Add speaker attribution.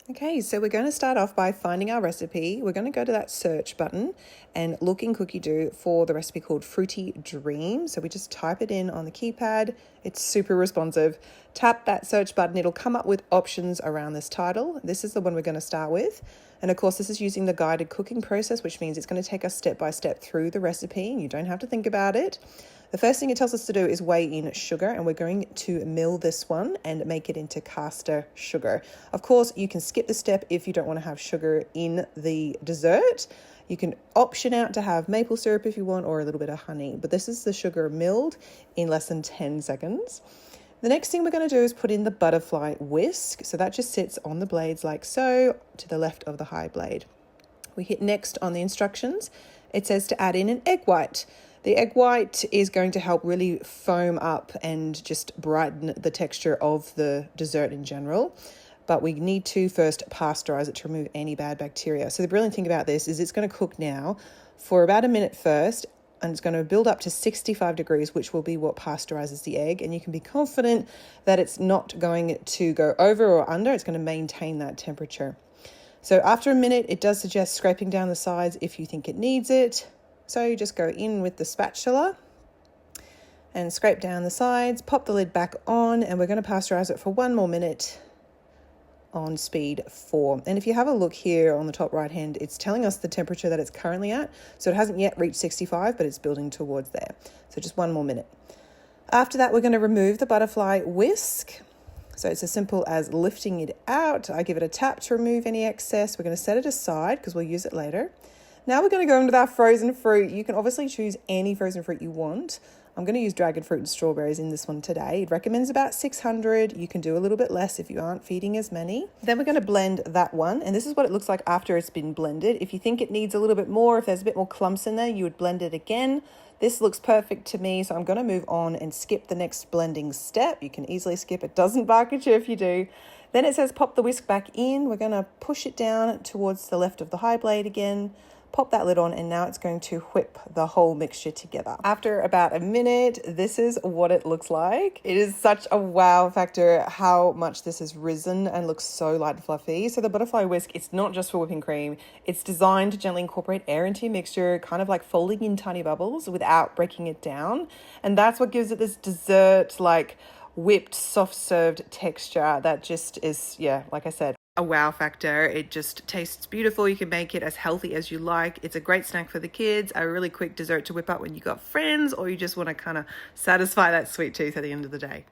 Speaker 1: Okay, so we're going to start off by finding our recipe. We're going to go to that search button and look in Cookie Doo for the recipe called Fruity Dream. So we just type it in on the keypad. It's super responsive. Tap that search button. It'll come up with options around this title. This is the one we're going to start with. And of course, this is using the guided cooking process, which means it's going to take us step by step through the recipe. You don't have to think about it. The first thing it tells us to do is weigh in sugar, and we're going to mill this one and make it into caster sugar. Of course, you can skip the step if you don't want to have sugar in the dessert. You can option out to have maple syrup if you want, or a little bit of honey, but this is the sugar milled in less than 10 seconds. The next thing we're going to do is put in the butterfly whisk. So that just sits on the blades like so, to the left of the high blade. We hit next on the instructions. It says to add in an egg white. The egg white is going to help really foam up and just brighten the texture of the dessert in general. But we need to first pasteurize it to remove any bad bacteria. So the brilliant thing about this is it's going to cook now for about a minute first, and it's going to build up to 65 degrees, which will be what pasteurizes the egg. And you can be confident that it's not going to go over or under. It's going to maintain that temperature. So after a minute, it does suggest scraping down the sides if you think it needs it. So you just go in with the spatula and scrape down the sides, pop the lid back on, and we're going to pasteurize it for 1 more minute on speed 4. And if you have a look here on the top right hand, it's telling us the temperature that it's currently at. So it hasn't yet reached 65, but it's building towards there. So just 1 more minute. After that, we're going to remove the butterfly whisk. So it's as simple as lifting it out. I give it a tap to remove any excess. We're going to set it aside because we'll use it later. Now we're going to go into our frozen fruit. You can obviously choose any frozen fruit you want. I'm going to use dragon fruit and strawberries in this one today. It recommends about 600. You can do a little bit less if you aren't feeding as many. Then we're going to blend that one. And this is what it looks like after it's been blended. If you think it needs a little bit more, if there's a bit more clumps in there, you would blend it again. This looks perfect to me, so I'm going to move on and skip the next blending step. You can easily skip it. Doesn't bark at you if you do. Then it says pop the whisk back in. We're going to push it down towards the left of the high blade again. Pop that lid on, and now it's going to whip the whole mixture together. After about a minute, this is what it looks like. It is such a wow factor how much this has risen and looks so light and fluffy. So the butterfly whisk, it's not just for whipping cream. It's designed to gently incorporate air into your mixture, kind of like folding in tiny bubbles without breaking it down. And that's what gives it this dessert, like whipped, soft served texture that just is, yeah, like I said, a wow factor. It just tastes beautiful. You can make it as healthy as you like. It's a great snack for the kids, a really quick dessert to whip up when you got friends, or you just want to kind of satisfy that sweet tooth at the end of the day.